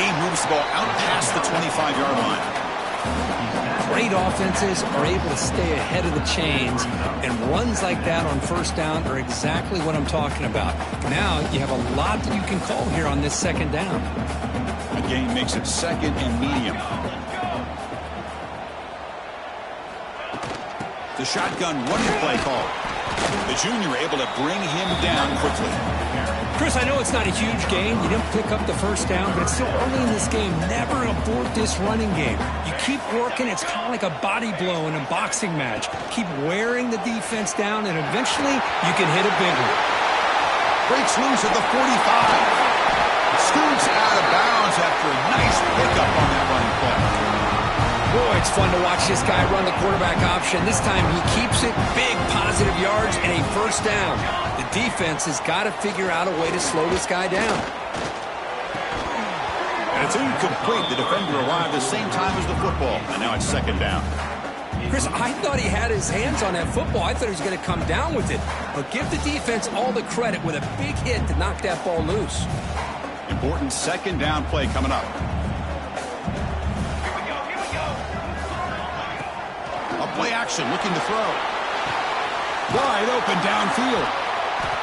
team moves the ball out past the 25-yard line. Great offenses are able to stay ahead of the chains, and runs like that on first down are exactly what I'm talking about. Now you have a lot that you can call here on this second down. The game makes it second and medium. The shotgun running play call. The junior able to bring him down quickly. Chris, I know it's not a huge game. You didn't pick up the first down, but it's still early in this game. Never abort this running game. You keep working. It's kind of like a body blow in a boxing match. Keep wearing the defense down, and eventually you can hit a big one. Breaks loose at the 45. Scoots out of bounds after a nice pickup on that running play. Boy, it's fun to watch this guy run the quarterback option. This time he keeps it, big positive yards, and a first down. The defense has got to figure out a way to slow this guy down. And it's incomplete. The defender arrived the same time as the football, and now it's second down. Chris, I thought he had his hands on that football. I thought he was going to come down with it. But give the defense all the credit with a big hit to knock that ball loose. Important second down play coming up. Play action, looking to throw. Wide open downfield.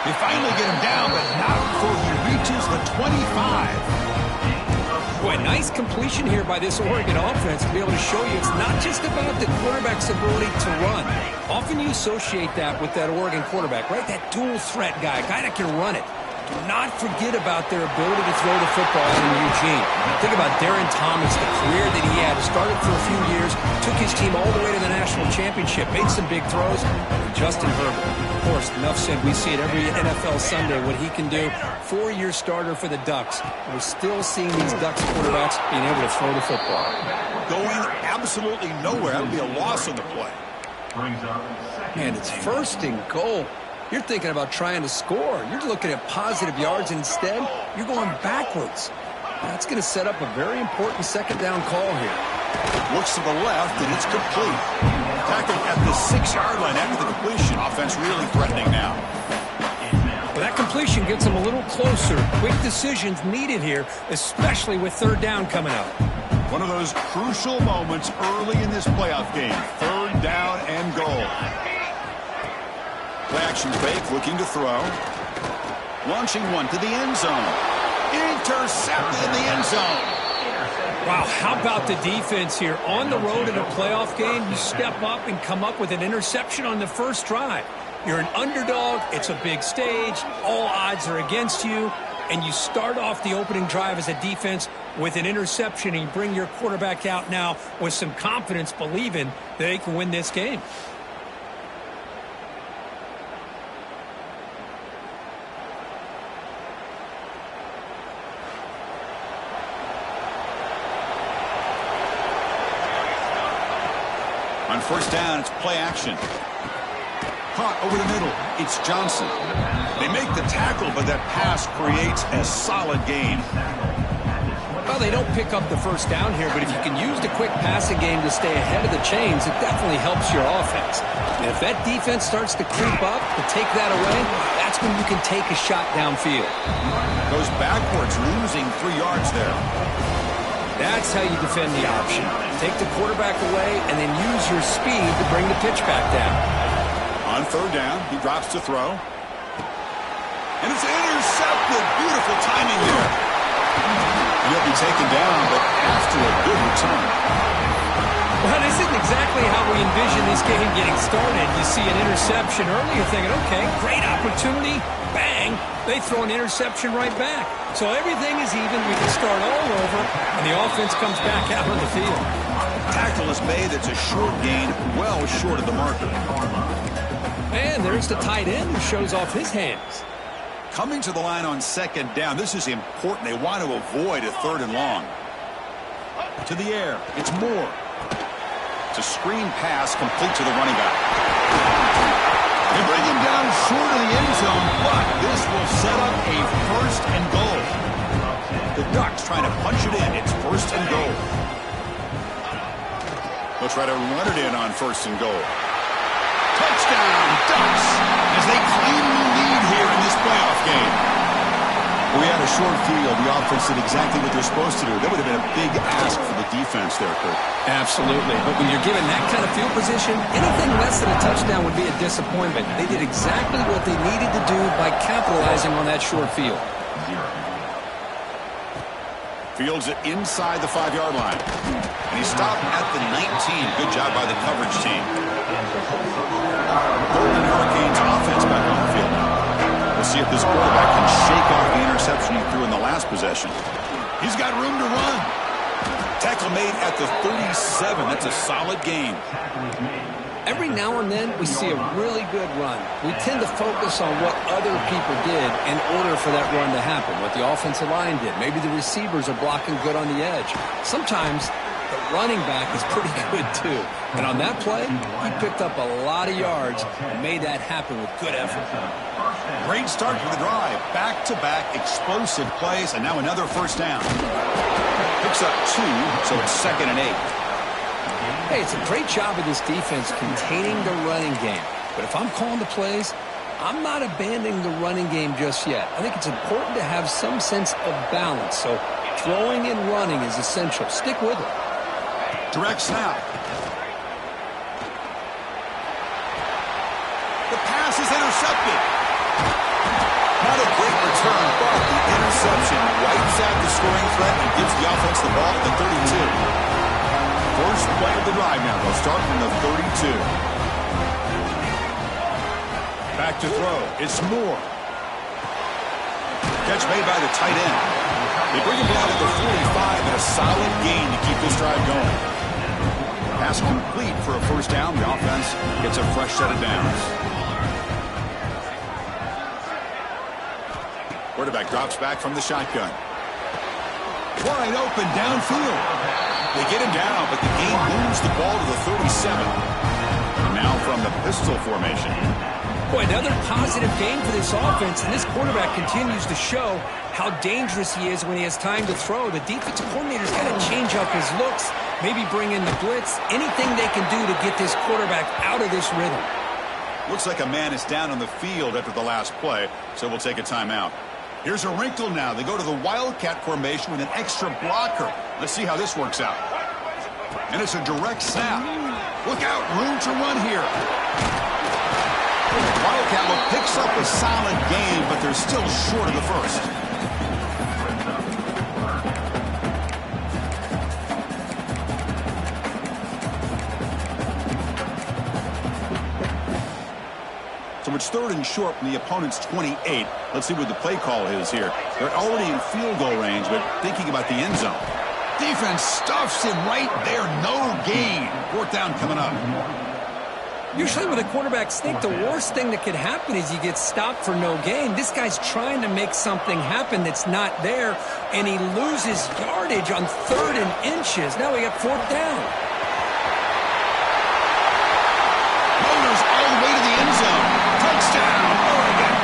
They finally get him down, but not before he reaches the 25. Boy, nice completion here by this Oregon offense to be able to show you it's not just about the quarterback's ability to run. Often you associate that with that Oregon quarterback, right? That dual threat guy, a guy that can run it. Do not forget about their ability to throw the football in Eugene. Think about Darren Thomas, the career that he had. Started for a few years, took his team all the way to the national championship, made some big throws. And Justin Herbert, of course, enough said. We see it every NFL Sunday, what he can do. 4-year starter for the Ducks. We're still seeing these Ducks quarterbacks being able to throw the football. Going absolutely nowhere. That would be a loss on the play. Man, it's first and goal. You're thinking about trying to score. You're looking at positive yards, and instead, you're going backwards. That's going to set up a very important second down call here. Looks to the left, and it's complete. Tackled at the 6-yard line after the completion. Offense really threatening now. Well, that completion gets them a little closer. Quick decisions needed here, especially with third down coming up. One of those crucial moments early in this playoff game. Third down and goal. Play action fake, looking to throw. Launching one to the end zone. Intercepted in the end zone. Wow, how about the defense here? On the road in a playoff game, you step up and come up with an interception on the first drive. You're an underdog. It's a big stage. All odds are against you. And you start off the opening drive as a defense with an interception, and you bring your quarterback out now with some confidence, believing that they can win this game. On first down, it's play action. Caught over the middle. It's Johnson. They make the tackle, but that pass creates a solid gain. Well, they don't pick up the first down here, but if you can use the quick passing game to stay ahead of the chains, it definitely helps your offense. And if that defense starts to creep up to take that away, that's when you can take a shot downfield. Goes backwards, losing 3 yards there. That's how you defend the option. Take the quarterback away and then use your speed to bring the pitch back down. On third down, he drops to throw. And it's intercepted. Beautiful timing there. He'll be taken down, but after a good return. Well, this isn't exactly how we envision this game getting started. You see an interception early, you're thinking, okay, great opportunity. Bang, they throw an interception right back. So everything is even. We can start all over, and the offense comes back out on the field. Tackle is made. It's a short gain, well short of the marker. And there's the tight end who shows off his hands. Coming to the line on second down. This is important. They want to avoid a third and long. To the air. It's Moore. It's a screen pass complete to the running back. They bring him down short of the end zone, but this will set up a first and goal. The Ducks trying to punch it in. It's first and goal. They'll try to run it in on first and goal. Touchdown, Ducks, as they claim the lead here in this playoff game. We had a short field. The offense did exactly what they're supposed to do. That would have been a big ask for the defense there, Kurt. Absolutely. But when you're given that kind of field position, anything less than a touchdown would be a disappointment. They did exactly what they needed to do by capitalizing on that short field. Fields it inside the 5-yard line. And he stopped at the 19. Good job by the coverage team. Third and Hurricanes offense back on the field. We'll see if this quarterback can shake off the interception he threw in the last possession. He's got room to run. Tackle made at the 37. That's a solid gain. Every now and then we see a really good run. We tend to focus on what other people did in order for that run to happen, what the offensive line did. Maybe the receivers are blocking good on the edge. Sometimes the running back is pretty good too. And on that play, he picked up a lot of yards and made that happen with good effort. Great start for the drive. Back-to-back explosive plays, and now another first down. Picks up 2, so it's 2nd and 8. Hey, it's a great job of this defense containing the running game. But if I'm calling the plays, I'm not abandoning the running game just yet. I think it's important to have some sense of balance. So throwing and running is essential. Stick with it. Direct snap. The pass is intercepted. Not a great return, but the interception wipes out the scoring threat and gives the offense the ball at the 32. First play of the drive now. They'll start from the 32. Back to throw. It's Moore. Catch made by the tight end. They bring him down at the 45 and a solid gain to keep this drive going. Pass complete for a first down. The offense gets a fresh set of downs. Quarterback drops back from the shotgun. Wide open downfield. They get him down, but the game moves the ball to the 37. And now from the pistol formation. Boy, another positive game for this offense, and this quarterback continues to show how dangerous he is when he has time to throw. The defensive coordinator's got to change up his looks, maybe bring in the blitz, anything they can do to get this quarterback out of this rhythm. Looks like a man is down on the field after the last play, so we'll take a timeout. Here's a wrinkle now. They go to the Wildcat formation with an extra blocker. Let's see how this works out. And it's a direct snap. Look out, room to run here. Wildcat picks up a solid gain, but they're still short of the first. So it's 3rd and short from the opponent's 28. Let's see what the play call is here. They're already in field goal range, but thinking about the end zone. Defense stuffs him right there. No gain. 4th down coming up. Usually with a quarterback sneak, the worst thing that could happen is you get stopped for no gain. This guy's trying to make something happen that's not there, and he loses yardage on 3rd and inches. Now we got 4th down. Motors all the way to the end zone. Touchdown, Oregon.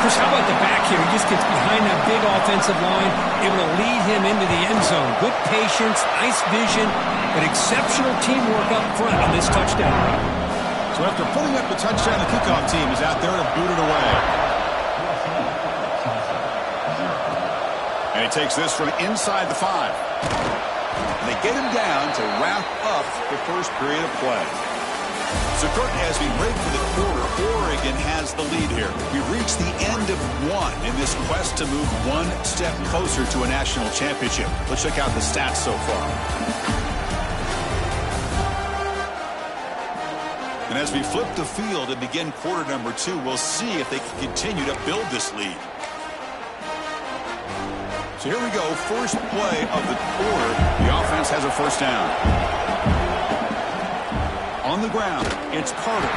Chris, how about the back here? He just gets behind that big offensive line, able to lead him into the end zone. Good patience, nice vision, but exceptional teamwork up front on this touchdown run. So after pulling up the touchdown, the kickoff team is out there to boot it away. And he takes this from inside the 5. And they get him down to wrap up the first period of play. So, Kurt, as we break for the quarter, Oregon has the lead here. We've reached the end of 1 in this quest to move one step closer to a national championship. Let's check out the stats so far. And as we flip the field and begin quarter number 2, we'll see if they can continue to build this lead. So here we go, first play of the quarter. The offense has a first down. On the ground, it's Carter.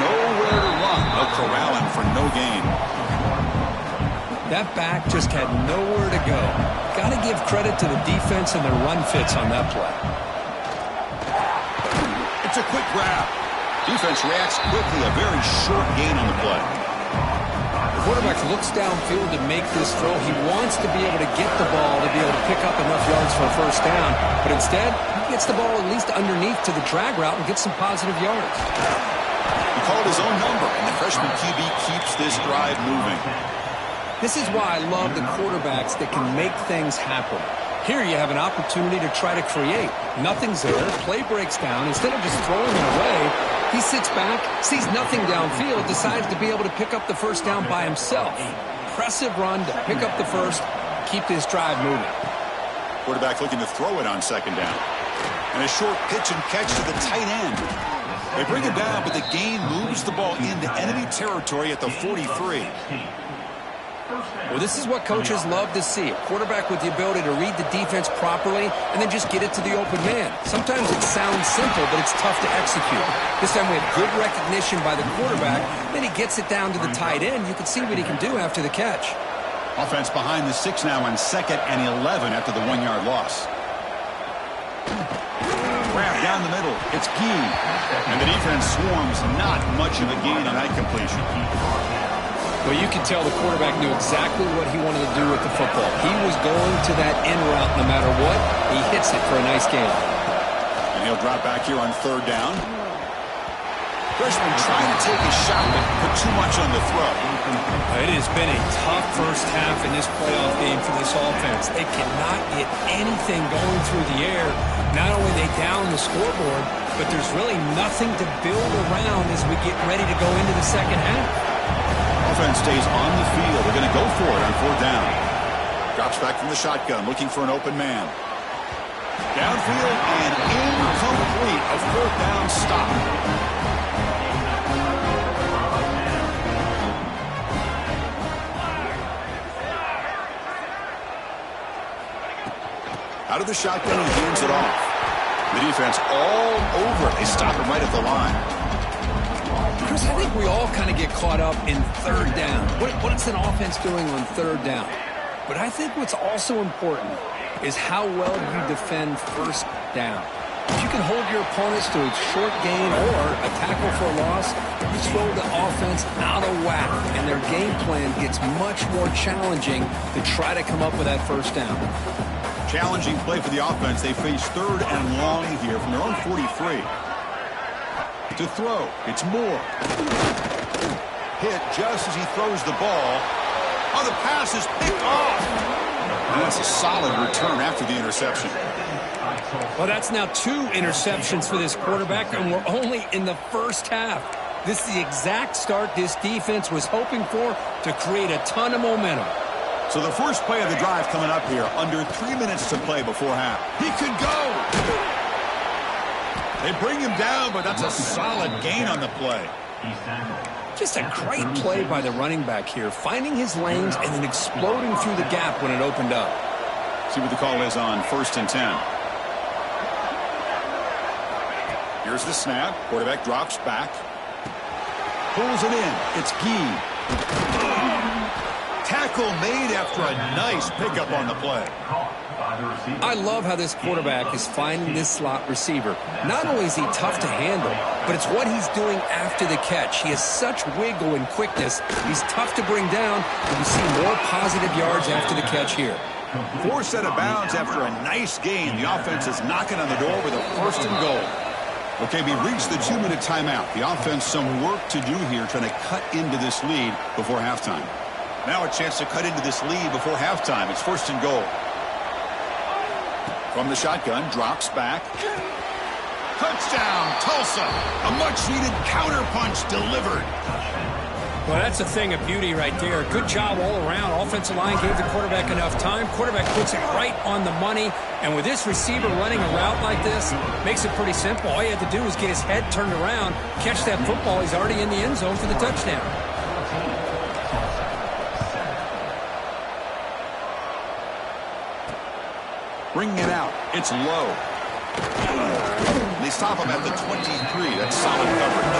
Nowhere to run. They'll corral him for no gain. That back just had nowhere to go. Got to give credit to the defense and their run fits on that play. It's a quick grab. Defense reacts quickly. A very short gain on the play. The quarterback looks downfield to make this throw. He wants to be able to get the ball to be able to pick up enough yards for a first down. But instead, he gets the ball at least underneath to the drag route and gets some positive yards. He called his own number, and the freshman QB keeps this drive moving. This is why I love the quarterbacks that can make things happen. Here you have an opportunity to try to create. Nothing's there. Play breaks down. Instead of just throwing it away, he sits back, sees nothing downfield, decides to be able to pick up the first down by himself. Impressive run to pick up the first, keep this drive moving. Quarterback looking to throw it on second down. And a short pitch and catch to the tight end. They bring it down, but the gain moves the ball into enemy territory at the 43. Well, this is what coaches love to see. A quarterback with the ability to read the defense properly and then just get it to the open man. Sometimes it sounds simple, but it's tough to execute. This time we have good recognition by the quarterback. Then he gets it down to the tight end. You can see what he can do after the catch. Offense behind the 6 now on 2nd and 11 after the 1-yard loss. Grab down the middle. It's Gee. And the defense swarms. Not much of a gain on that completion. Well, you can tell the quarterback knew exactly what he wanted to do with the football. He was going to that in route no matter what. He hits it for a nice gain. And he'll drop back here on 3rd down. Freshman trying to take a shot, but put too much on the throw. It has been a tough first half in this playoff game for this offense. They cannot get anything going through the air. Not only are they down the scoreboard, but there's really nothing to build around as we get ready to go into the second half. Offense stays on the field. They're going to go for it on 4th down. Drops back from the shotgun, looking for an open man. Downfield and incomplete. A 4th down stop. Out of the shotgun, he hands it off. The defense all over it. They stop him right at the line. Chris, I think we all kind of get caught up in 3rd down. What's an offense doing on 3rd down? But I think what's also important is how well you defend 1st down. If you can hold your opponents to a short gain or a tackle for a loss, you throw the offense out of whack, and their game plan gets much more challenging to try to come up with that 1st down. Challenging play for the offense. They face 3rd and long here from their own 43. To throw, it's Moore. Hit just as he throws the ball. Oh, the pass is picked off. And that's a solid return after the interception. Well, that's now 2 interceptions for this quarterback, and we're only in the first half. This is the exact start this defense was hoping for to create a ton of momentum. So the first play of the drive coming up here, under 3 minutes to play before half. He could go. They bring him down, but that's a solid gain on the play. Just a great play by the running back here, finding his lanes and then exploding through the gap when it opened up. See what the call is on 1st and 10. Here's the snap. Quarterback drops back. Pulls it in. It's Gee. Tackle made after a nice pickup on the play. I love how this quarterback is finding this slot receiver. Not only is he tough to handle, but it's what he's doing after the catch. He has such wiggle and quickness. He's tough to bring down, and we see more positive yards after the catch here. 4 set of bounds after a nice gain. The offense is knocking on the door with a 1st and goal. Okay, we reached the 2-minute timeout. The offense some work to do here trying to cut into this lead before halftime. Now a chance to cut into this lead before halftime. It's 1st and goal. From the shotgun, drops back. Touchdown, Tulsa. A much-needed counterpunch delivered. Well, that's a thing of beauty right there. Good job all around. Offensive line gave the quarterback enough time. Quarterback puts it right on the money. And with this receiver running a route like this, makes it pretty simple. All you have to do is get his head turned around, catch that football. He's already in the end zone for the touchdown. Bringing it out. It's low. They stop him at the 23. That's solid coverage.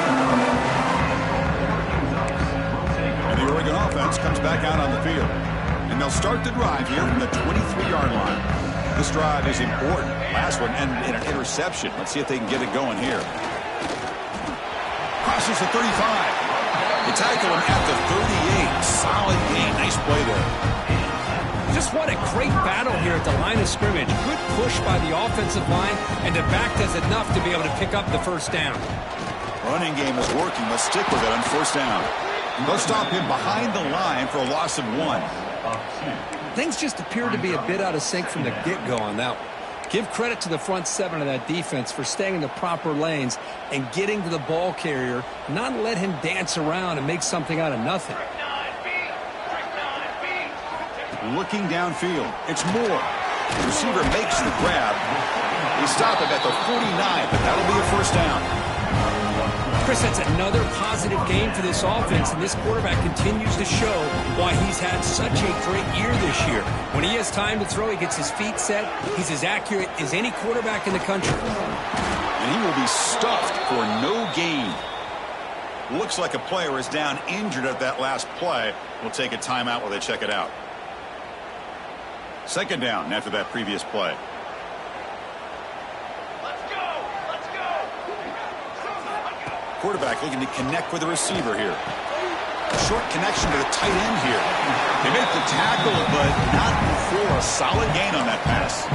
And the Oregon offense comes back out on the field. And they'll start the drive here from the 23-yard line. This drive is important. Last one ended in an interception. Let's see if they can get it going here. Crosses the 35. They tackle him at the 38. Solid gain. Nice play there. Just what a great battle here at the line of scrimmage. Good push by the offensive line, and the back does enough to be able to pick up the 1st down. Running game is working. Let's stick with it on 1st down. They'll stop him behind the line for a loss of 1. Things just appear to be a bit out of sync from the get-go on that one. Give credit to the front 7 of that defense for staying in the proper lanes and getting to the ball carrier, not let him dance around and make something out of nothing. Looking downfield, it's Moore. The receiver makes the grab. They stop him at the 49, but that'll be a first down. Chris, that's another positive game for this offense, and this quarterback continues to show why he's had such a great year this year. When he has time to throw, he gets his feet set. He's as accurate as any quarterback in the country. And he will be stuffed for no gain. Looks like a player is down injured at that last play. We'll take a timeout while they check it out. Second down after that previous play. Quarterback looking to connect with the receiver here. Short connection to the tight end here. They make the tackle, but not before a solid gain on that pass.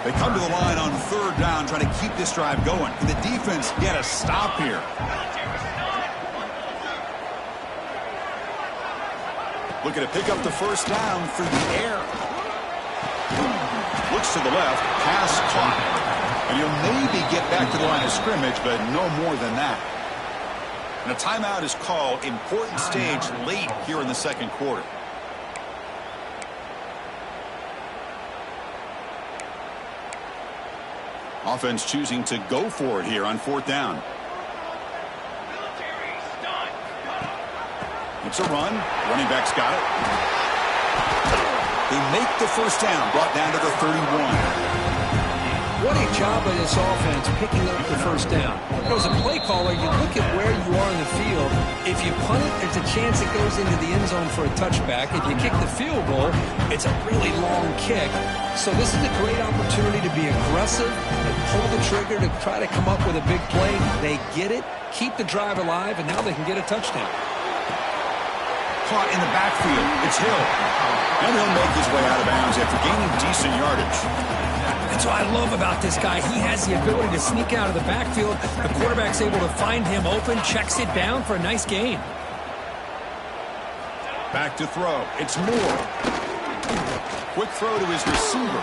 They come to the line on third down, trying to keep this drive going. Can the defense get a stop here? Looking to pick up the first down through the air. Looks to the left, pass caught. And he'll maybe get back to the line of scrimmage, but no more than that. And a timeout is called. Important stage late here in the second quarter. Offense choosing to go for it here on fourth down. It's a run. Running back's got it. They make the first down, brought down to the 31. What a job by this offense picking up the first down. As a play caller, you look at where you are in the field. If you punt it, there's a chance it goes into the end zone for a touchback. If you kick the field goal, it's a really long kick. So this is a great opportunity to be aggressive and pull the trigger to try to come up with a big play. They get it, keep the drive alive, and now they can get a touchdown. Caught in the backfield. It's Hill. And he'll make his way out of bounds after gaining decent yardage. That's what I love about this guy. He has the ability to sneak out of the backfield. The quarterback's able to find him open, checks it down for a nice gain. Back to throw. It's Moore. Quick throw to his receiver.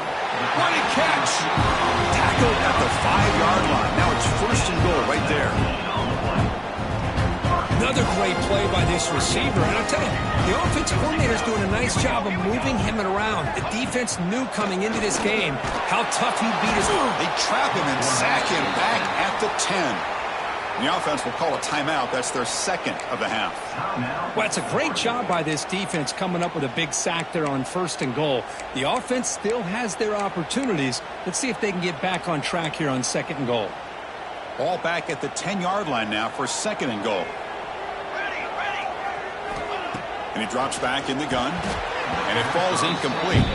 What a catch! Tackled at the 5-yard line. Now it's first and goal right there. Another great play by this receiver. And I'll tell you, the offensive coordinator's doing a nice job of moving him around. The defense knew coming into this game how tough he'd beat his own. They trap him and sack him back at the 10. The offense will call a timeout. That's their second of the half. Well, it's a great job by this defense coming up with a big sack there on first and goal. The offense still has their opportunities. Let's see if they can get back on track here on second and goal. Ball back at the 10-yard line now for second and goal. And he drops back in the gun, and it falls incomplete.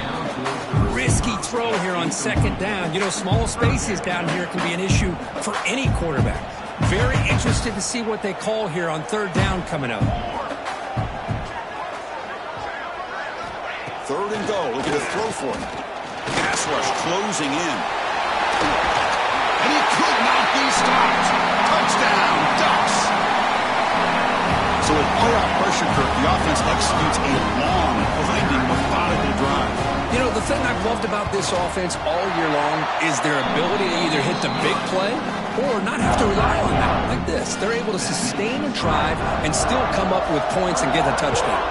Risky throw here on second down. You know, small spaces down here can be an issue for any quarterback. Very interested to see what they call here on third down coming up. Third and goal, looking to throw for it. Pass rush closing in. And he could not be stopped. Touchdown, Ducks. So with playoff pressure, Kirk, the offense executes a long, grinding, methodical drive. You know, the thing I've loved about this offense all year long is their ability to either hit the big play or not have to rely on that. Like this, they're able to sustain a drive and still come up with points and get a touchdown.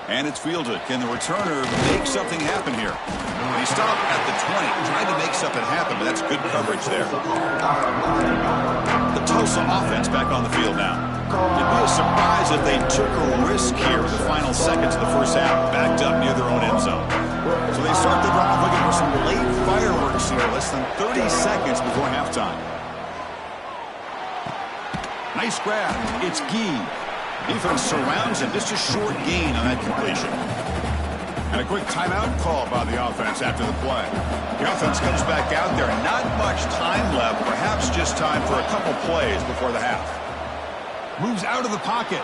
And it's fielded. Can the returner make something happen here? And he stopped at the 20, trying to make something happen, but that's good coverage there. The Tulsa offense back on the field now. It'd be a surprise if they took a risk here in the final seconds of the first half, backed up near their own end zone. So they start the drive looking for some late fireworks here, less than 30 seconds before halftime. Nice grab. It's Gee. Defense surrounds him. Just a short gain on that completion. And a quick timeout call by the offense after the play. The offense comes back out there. Not much time left. Perhaps just time for a couple plays before the half. Moves out of the pocket.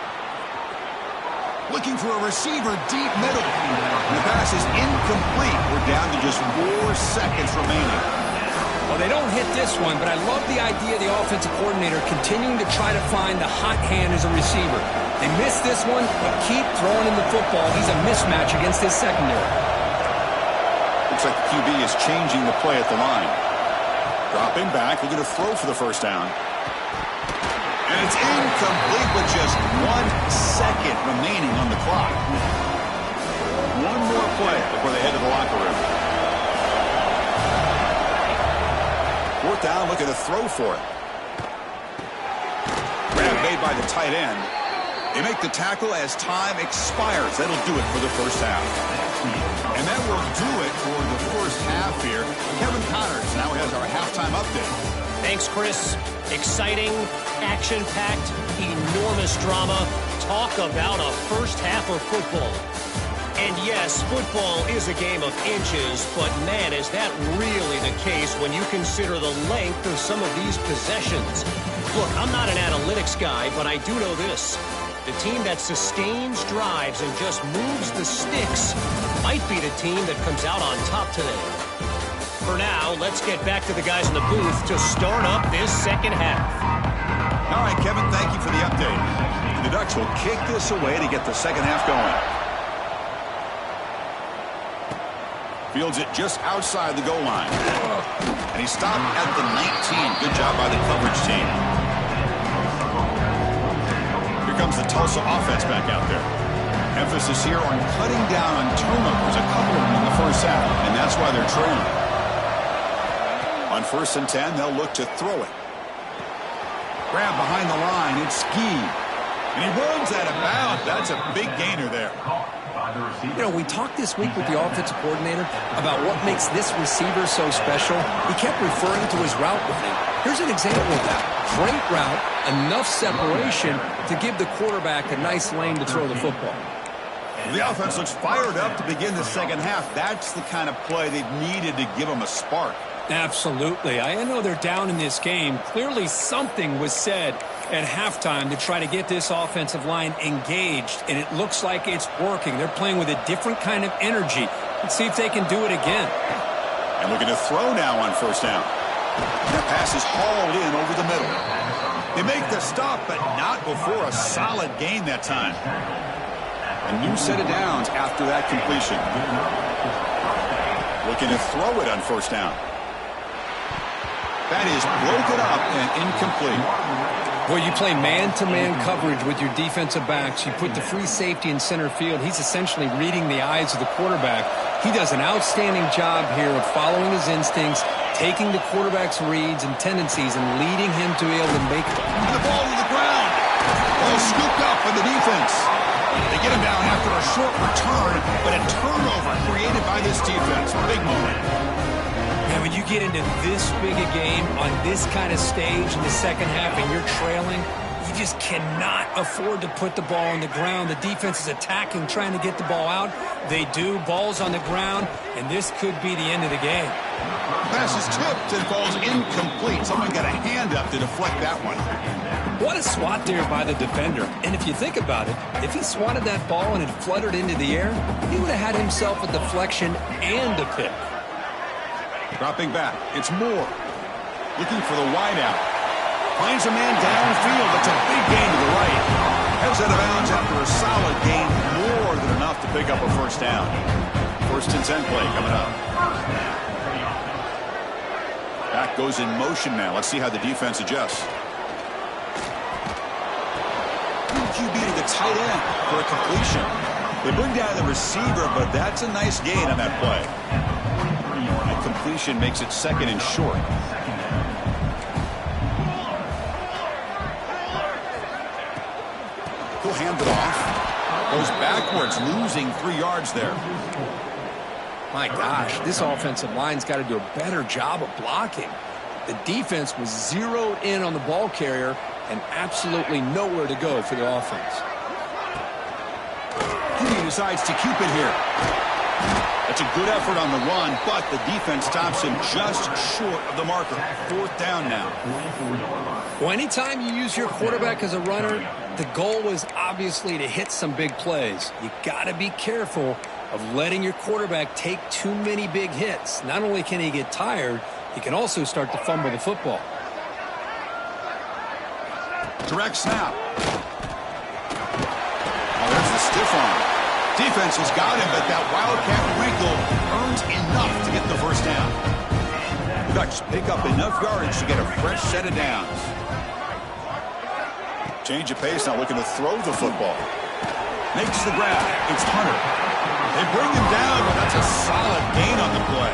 Looking for a receiver deep middle. And the pass is incomplete. We're down to just 4 seconds remaining. Well, they don't hit this one, but I love the idea of the offensive coordinator continuing to try to find the hot hand as a receiver. They missed this one, but keep throwing him the football. He's a mismatch against his secondary. Looks like the QB is changing the play at the line. Dropping back, looking to throw for the first down. And it's incomplete with just 1 second remaining on the clock. One more play before they head to the locker room. 4th down, looking to throw for it. Grab made by the tight end. They make the tackle as time expires. That'll do it for the first half. And that will do it for the first half here. Kevin Connors now has our halftime update. Thanks, Chris. Exciting, action-packed, enormous drama. Talk about a first half of football. And yes, football is a game of inches, but man, is that really the case when you consider the length of some of these possessions. Look, I'm not an analytics guy, but I do know this. The team that sustains drives and just moves the sticks might be the team that comes out on top today. For now, let's get back to the guys in the booth to start up this second half. All right, Kevin, thank you for the update. The Ducks will kick this away to get the second half going. Fields it just outside the goal line. And he stopped at the 19. Good job by the coverage team. Here comes the Tulsa offense back out there. Emphasis here on cutting down on turnovers, a couple of them in the first half, and that's why they're trailing. On 1st and 10, they'll look to throw it. Grab behind the line, it's Ski. And he runs out of bounds. That's a big gainer there. You know, we talked this week with the offensive coordinator about what makes this receiver so special. He kept referring to his route running. Here's an example of that. Great route, enough separation to give the quarterback a nice lane to throw the football. The offense looks fired up to begin the second half. That's the kind of play they've needed to give them a spark. Absolutely. I know they're down in this game. Clearly something was said at halftime to try to get this offensive line engaged, and it looks like it's working. They're playing with a different kind of energy. Let's see if they can do it again. And looking to throw now on 1st down. That pass is hauled in over the middle. They make the stop, but not before a solid gain that time. A new set of downs after that completion. Looking to throw it on 1st down. That is broken up and incomplete. Well, you play man-to-man coverage with your defensive backs. You put the free safety in center field. He's essentially reading the eyes of the quarterback. He does an outstanding job here of following his instincts, taking the quarterback's reads and tendencies, and leading him to be able to make it. And the ball to the ground. Ball scooped up by the defense. They get him down after a short return, but a turnover created by this defense. Big moment. And when you get into this big a game on this kind of stage in the second half and you're trailing, you just cannot afford to put the ball on the ground. The defense is attacking, trying to get the ball out. They do. Ball's on the ground, and this could be the end of the game. Pass is tipped and falls incomplete. Someone got a hand up to deflect that one. What a swat there by the defender. And if you think about it, if he swatted that ball and it fluttered into the air, he would have had himself a deflection and a pick. Dropping back, it's Moore. Looking for the wideout. Finds a man downfield. That's a big gain to the right. Heads out of bounds after a solid gain, more than enough to pick up a 1st down. 1st and 10 play coming up. Back goes in motion now. Let's see how the defense adjusts. QB to the tight end for a completion. They bring down the receiver, but that's a nice gain on that play. That completion makes it 2nd and short. He'll hand it off. Goes backwards, losing 3 yards there. My gosh, this offensive line's got to do a better job of blocking. The defense was zeroed in on the ball carrier and absolutely nowhere to go for the offense. He decides to keep it here. That's a good effort on the run, but the defense stops him just short of the marker. 4th down now. Well, anytime you use your quarterback as a runner, the goal was obviously to hit some big plays. You got to be careful of letting your quarterback take too many big hits. Not only can he get tired, he can also start to fumble the football. Direct snap. Oh, there's the stiff arm. Defense has got him, but that wildcat wrinkle earns enough to get the first down. The Ducks pick up enough yardage to get a fresh set of downs. Change of pace, now looking to throw the football. Makes the grab. It's Hunter. They bring him down, but that's a solid gain on the play.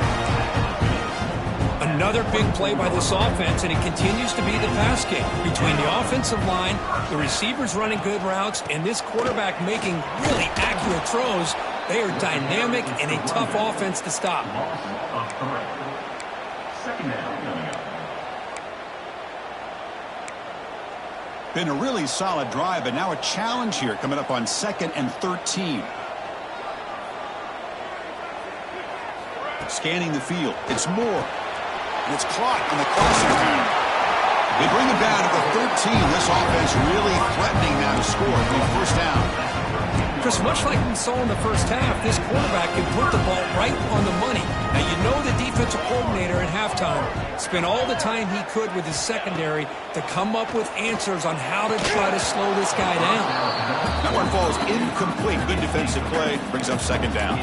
Another big play by this offense, and it continues to be the pass game. Between the offensive line, the receivers running good routes, and this quarterback making really accurate throws, they are dynamic and a tough offense to stop. Been a really solid drive, but now a challenge here coming up on 2nd and 13. Scanning the field. It's Moore. And it's caught on the crossing pattern. They bring him down to the 13. This offense really threatening now to score for the first down. Chris, much like we saw in the first half, this quarterback can put the ball right on the money. Now, you know the defensive coordinator at halftime spent all the time he could with his secondary to come up with answers on how to try to slow this guy down. That one falls incomplete. Good defensive play. Brings up 2nd down.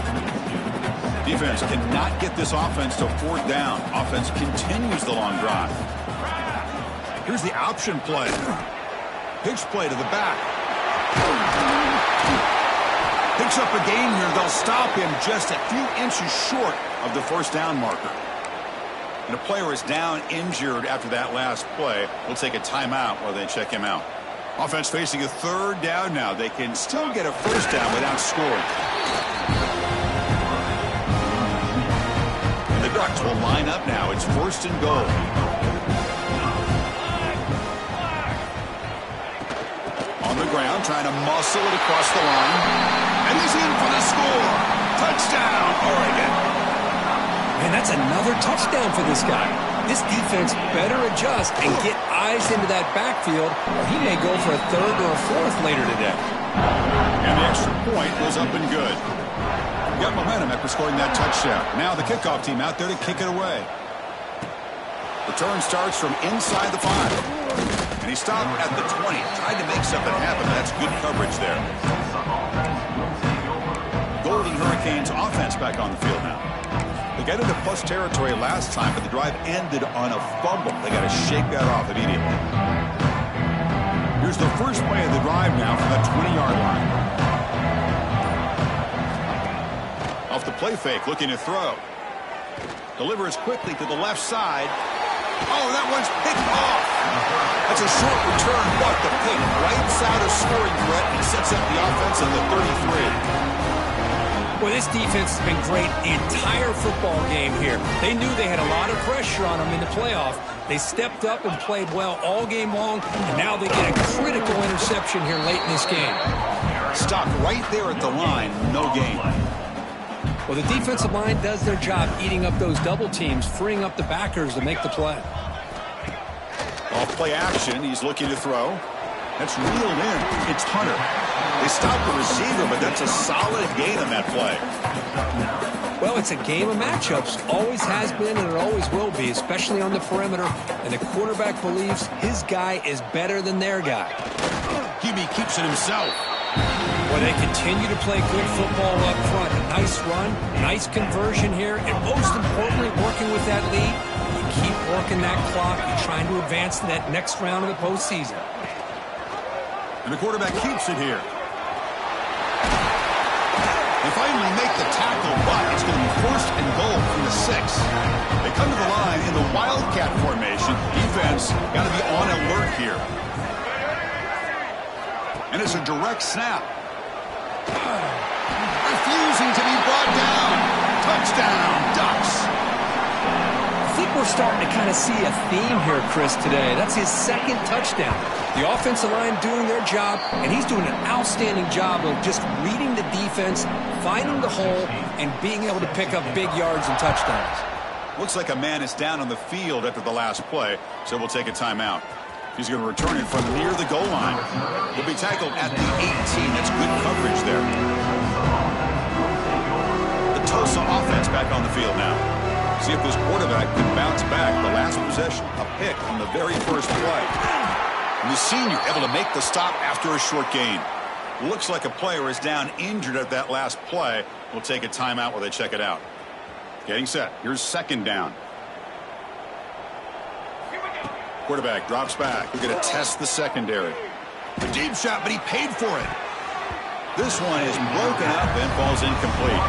Defense cannot get this offense to 4th down. Offense continues the long drive. Here's the option play. Pitch play to the back. Picks up a gain here. They'll stop him just a few inches short of the first down marker. And a player is down injured after that last play. We'll take a timeout while they check him out. Offense facing a 3rd down now. They can still get a first down without scoring. And the Ducks will line up now. It's 1st and goal. On the ground, trying to muscle it across the line. And he's in for the score. Touchdown, Oregon. Man, that's another touchdown for this guy. This defense better adjust and get eyes into that backfield, or he may go for a 3rd or a 4th later today. And the extra point was up and good. Got momentum after scoring that touchdown. Now the kickoff team out there to kick it away. Return starts from inside the 5. And he stopped at the 20. Tried to make something happen. That's good coverage there. Golden Hurricanes offense back on the field now. They got into plus territory last time, but the drive ended on a fumble. They got to shake that off immediately. Here's the first play of the drive now from the 20-yard line. Off the play fake, looking to throw. Delivers quickly to the left side. Oh, that one's picked off. That's a short return, but the pick right side of scoring threat and sets up the offense in the 33. Well, this defense has been great the entire football game here. They knew they had a lot of pressure on them in the playoff. They stepped up and played well all game long, and now they get a critical interception here late in this game. Stop right there at the line, no gain. Well, the defensive line does their job eating up those double teams, freeing up the backers to make the play. Off play action, he's looking to throw. That's reeled in. It's Hunter. They stop the receiver, but that's a solid gain on that play. Well, it's a game of matchups. Always has been and it always will be, especially on the perimeter. And the quarterback believes his guy is better than their guy. QB keeps it himself. Well, they continue to play good football up front. A nice run, nice conversion here, and most importantly, working with that lead, you keep working that clock. You're trying to advance to that next round of the postseason. And the quarterback keeps it here. They finally make the tackle, but it's going to be 1st and goal from the 6. They come to the line in the wildcat formation. Defense got to be on alert here. And it's a direct snap. Refusing to be brought down. Touchdown, Ducks. I think we're starting to kind of see a theme here, Chris, today. That's his 2nd touchdown. The offensive line doing their job, and he's doing an outstanding job of just reading the defense, finding the hole, and being able to pick up big yards and touchdowns. Looks like a man is down on the field after the last play, so we'll take a timeout. He's going to return it from near the goal line. He'll be tackled at the 18. That's good coverage there. The Tulsa offense back on the field now. See if this quarterback can bounce back. The last possession, a pick on the very first play. And the senior able to make the stop after a short gain. Looks like a player is down injured at that last play. We'll take a timeout while they check it out. Getting set. Here's second down. Quarterback drops back. We're going to test the secondary. A deep shot, but he paid for it. This one is broken up and falls incomplete.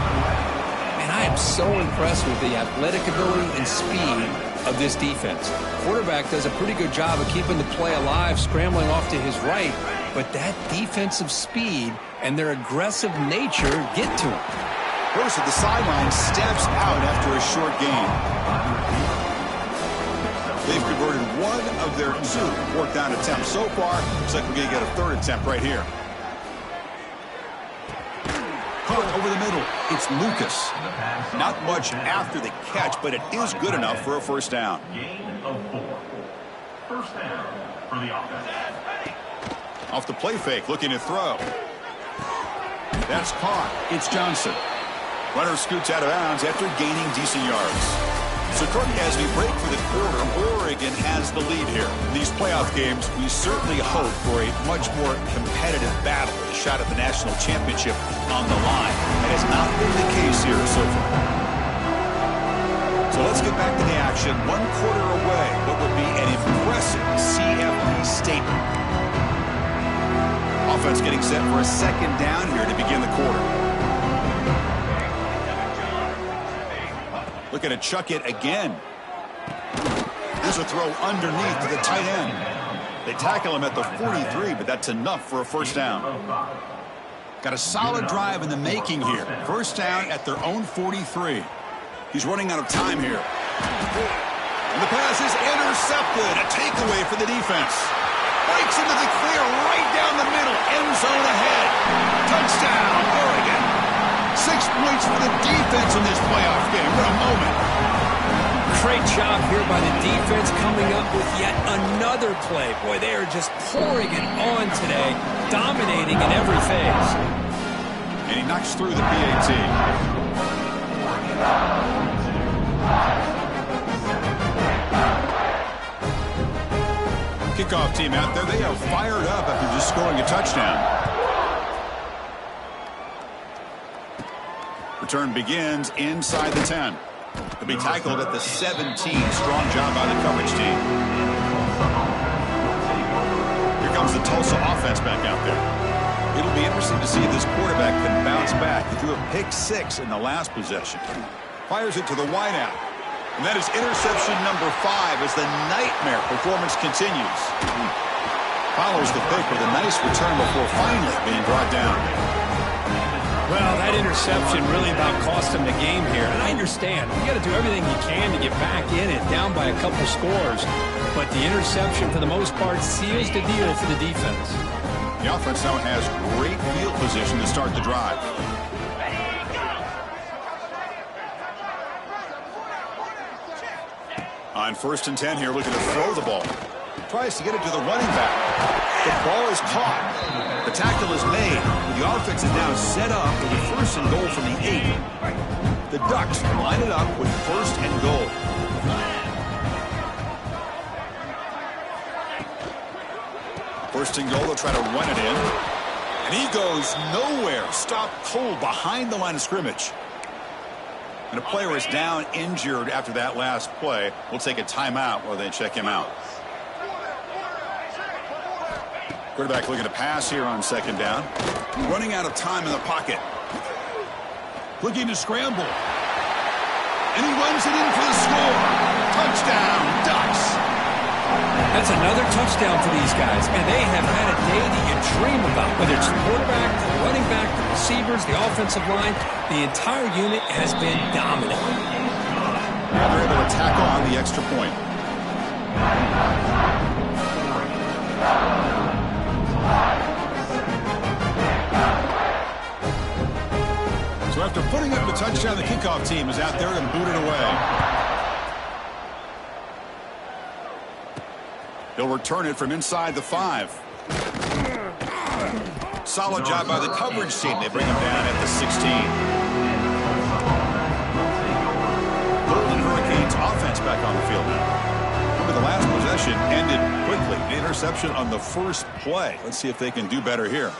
And I am so impressed with the athletic ability and speed of this defense. Quarterback does a pretty good job of keeping the play alive, scrambling off to his right. But that defensive speed and their aggressive nature get to him. First at the sideline, steps out after a short gain. They've converted one of their 2 fourth down attempts so far. Looks like we're going to get a third attempt right here. Caught over the middle. It's Lucas. Not much after the catch, but it is good enough for a first down. Gain of 4. First down for the offense. Off the play fake, looking to throw. That's caught. It's Johnson. Runner scoots out of bounds after gaining decent yards. So, Courtney, as we break for the quarter, Oregon has the lead here. In these playoff games, we certainly hope for a much more competitive battle, a shot at the national championship on the line. That has not been the case here so far. So let's get back to the action. 1 quarter away, what would be an impressive CFP statement. Offense getting set for a second down here to begin the quarter. Looking to chuck it again. There's a throw underneath to the tight end. They tackle him at the 43, but that's enough for a first down. Got a solid drive in the making here. First down at their own 43. He's running out of time here. And the pass is intercepted. A takeaway for the defense. Breaks into the clear right down the middle. End zone ahead. Touchdown, Oregon. 6 points for the defense in this playoff game. What a moment. Great job here by the defense coming up with yet another play. Boy, they are just pouring it on today, dominating in every phase. And he knocks through the PAT. Kickoff team out there. They are fired up after just scoring a touchdown. Return begins inside the 10. He'll be tackled at the 17. Strong job by the coverage team. Here comes the Tulsa offense back out there. It'll be interesting to see if this quarterback can bounce back. He threw a pick 6 in the last possession. Fires it to the wideout. And that is interception number 5 as the nightmare performance continues. Follows the pick with a nice return before finally being brought down. Well, that interception really about cost him the game here. And I understand. You got to do everything you can to get back in it, down by a couple scores. But the interception, for the most part, seals the deal for the defense. The offense now has great field position to start the drive. On 1st and 10 here, looking to throw the ball. Tries to get it to the running back. The ball is caught. The tackle is made. The offense is now set up with a 1st and goal from the 8. The Ducks line it up with 1st and goal. First and goal, they'll try to run it in. And he goes nowhere. Stopped cold behind the line of scrimmage. And a player is down injured after that last play. We'll take a timeout while they check him out. Quarterback looking to pass here on 2nd down. Running out of time in the pocket. Looking to scramble. And he runs it in for the score. Touchdown, Ducks. That's another touchdown for these guys. And they have had a day that you dream about. Whether it's the quarterback, the running back, the receivers, the offensive line, the entire unit has been dominant. And they're able to tackle on the extra point. So after putting up the touchdown, the kickoff team is out there and boot it away. He'll return it from inside the 5. Solid job by the coverage team. They bring him down at the 16. Golden Hurricane back on the field now. Remember, the last possession ended quickly. The interception on the first play. Let's see if they can do better here.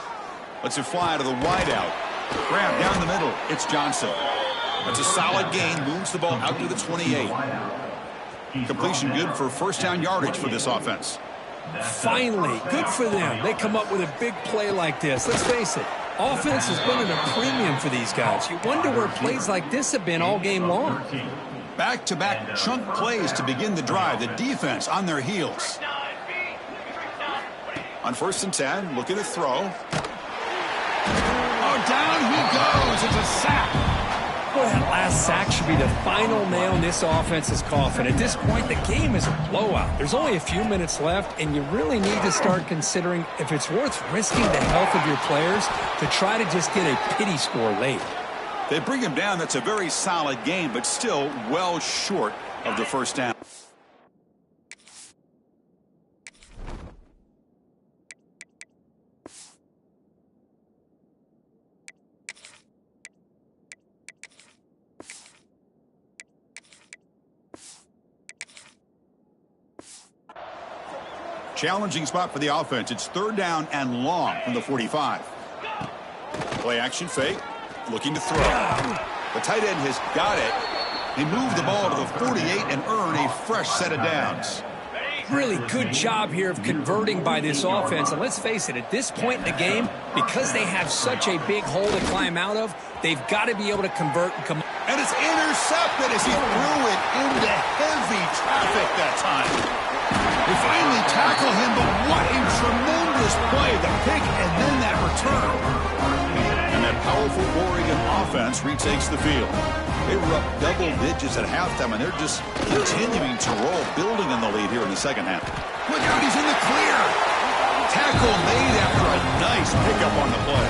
Let's it fly to the wideout. Grab down the middle. It's Johnson. That's a solid gain. Moves the ball out to the 28. Completion good for first down yardage for this offense. Finally, good for them. They come up with a big play like this. Let's face it, offense has been at a premium for these guys. You wonder where plays like this have been all game long. Back-to-back chunk plays to begin the drive. The defense on their heels. On 1st and 10, looking to throw. Oh, down he goes. It's a sack. Boy, that last sack should be the final nail in this offense's coffin. At this point, the game is a blowout. There's only a few minutes left, and you really need to start considering if it's worth risking the health of your players to try to just get a pity score late. They bring him down. That's a very solid game, but still well short of the first down. Challenging spot for the offense. It's 3rd down and long from the 45. Play action fake. Looking to throw. The tight end has got it. He moved the ball to the 48 and earned a fresh set of downs. Really good job here of converting by this offense. And let's face it, at this point in the game, because they have such a big hole to climb out of, they've got to be able to convert and come. And it's intercepted as he threw it into heavy traffic that time. They finally tackle him, but what a tremendous play. The pick and then that return. And that powerful Oregon offense retakes the field. They were up double digits at halftime, and they're just continuing to roll, building on the lead here in the second half. Look out, he's in the clear. Tackle made after a nice pickup on the play.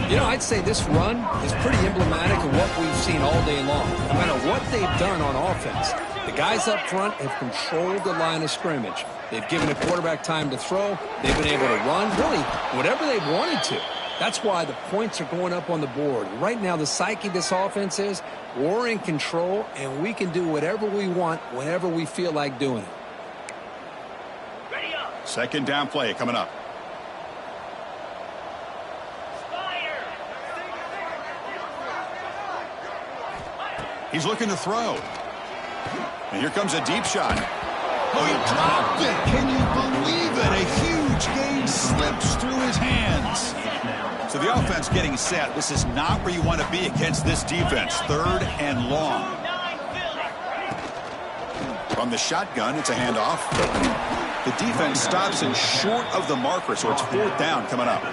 You know, I'd say this run is pretty emblematic of what we've seen all day long. No matter what they've done on offense, the guys up front have controlled the line of scrimmage. They've given the quarterback time to throw. They've been able to run, really, whatever they've wanted to. That's why the points are going up on the board. Right now, the psyche of this offense is we're in control, and we can do whatever we want whenever we feel like doing it. 2nd down play coming up. He's looking to throw. And here comes a deep shot. Oh, he dropped it. Can you believe it? A huge gain slips through his hands. So the offense getting set. This is not where you want to be against this defense. 3rd and long. From the shotgun, it's a handoff. The defense stops in short of the marker, so it's 4th down coming up.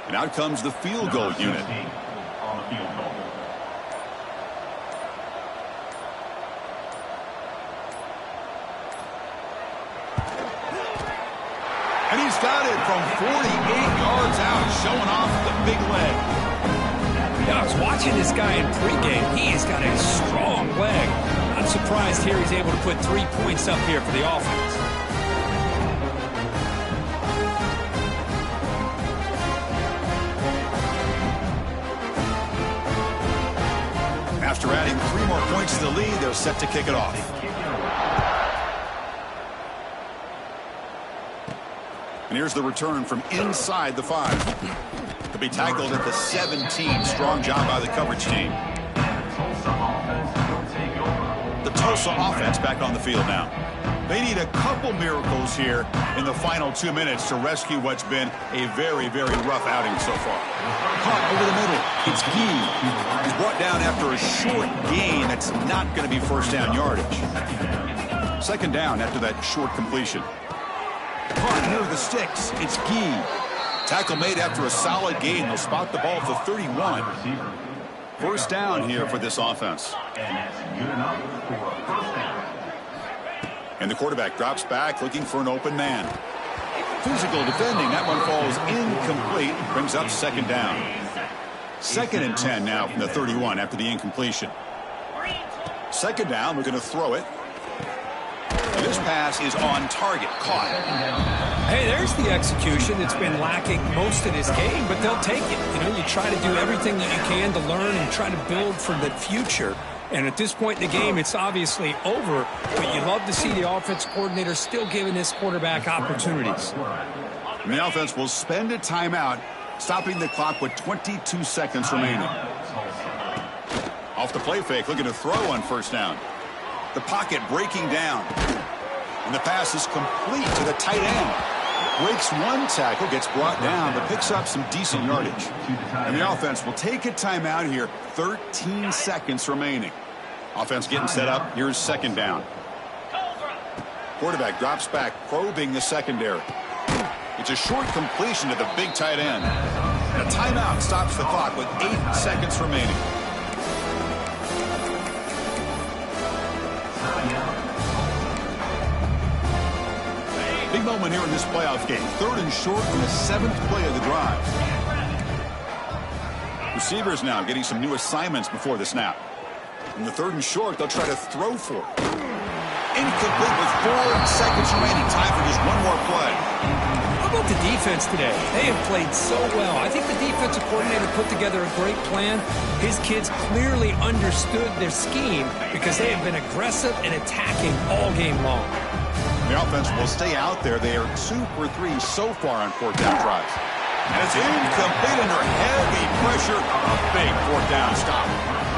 And out comes the field goal unit. And he's got it from 48 yards out, showing off the big leg. Yeah, I was watching this guy in pregame. He's got a strong leg. I'm surprised here he's able to put 3 points up here for the offense. After adding 3 more points to the lead, they're set to kick it off. And here's the return from inside the 5. He'll be tackled at the 17. Strong job by the coverage team. The Tulsa offense back on the field now. They need a couple miracles here in the final 2 minutes to rescue what's been a very, very rough outing so far. Caught over the middle. It's Gee. He's brought down after a short gain. That's not going to be first down yardage. 2nd down after that short completion. Caught near the sticks. It's Gee. Tackle made after a solid gain. They'll spot the ball at the 31. First down here for this offense. And the quarterback drops back looking for an open man. Physical defending. That one falls incomplete. Brings up 2nd down. 2nd and 10 now from the 31 after the incompletion. 2nd down. We're going to throw it. And this pass is on target. Caught. Hey, there's the execution that's been lacking most of this game, but they'll take it. You know, you try to do everything that you can to learn and try to build for the future. And at this point in the game, it's obviously over, but you love to see the offense coordinator still giving this quarterback opportunities. And the offense will spend a timeout, stopping the clock with 22 seconds remaining. Off the play fake, looking to throw on first down. The pocket breaking down. And the pass is complete to the tight end. Breaks one tackle, gets brought down, but picks up some decent yardage. And the offense will take a timeout here. 13 seconds remaining. Offense getting set up. Here's second down. Quarterback drops back, probing the secondary. It's a short completion to the big tight end. And a timeout stops the clock with 8 seconds remaining. Big moment here in this playoff game. 3rd and short on the 7th play of the drive. Receivers now getting some new assignments before the snap. In the 3rd and short, they'll try to throw for it. Incomplete with 4 seconds remaining. Time for just one more play. How about the defense today? They have played so well. I think the defensive coordinator put together a great plan. His kids clearly understood their scheme because they have been aggressive and attacking all game long. The offense will stay out there. They are 2 for 3 so far on 4th down drives. And it's incomplete under heavy pressure. A big 4th down stop.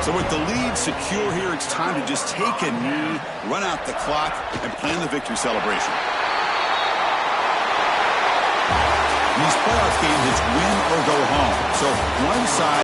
So with the lead secure here, it's time to just take a knee, run out the clock, and plan the victory celebration. In these playoff games, it's win or go home. So one side